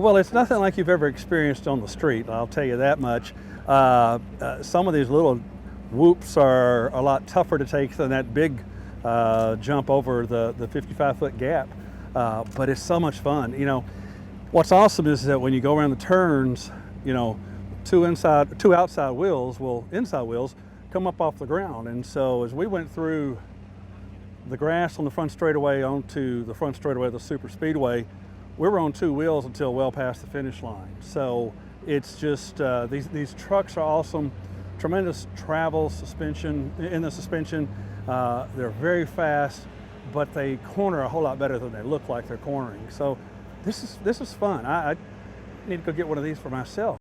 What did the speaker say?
Well, it's nothing like you've ever experienced on the street, I'll tell you that much. Some of these little whoops are a lot tougher to take than that big jump over the 55-foot gap, but it's so much fun. You know, what's awesome is that when you go around the turns, you know, two outside wheels inside wheels come up off the ground. And so as we went through the grass on the front straightaway onto the front straightaway of the super speedway, we were on two wheels until well past the finish line. So it's just, these trucks are awesome. Tremendous travel suspension in the suspension. They're very fast, but they corner a whole lot better than they look like they're cornering. So this is fun. I need to go get one of these for myself.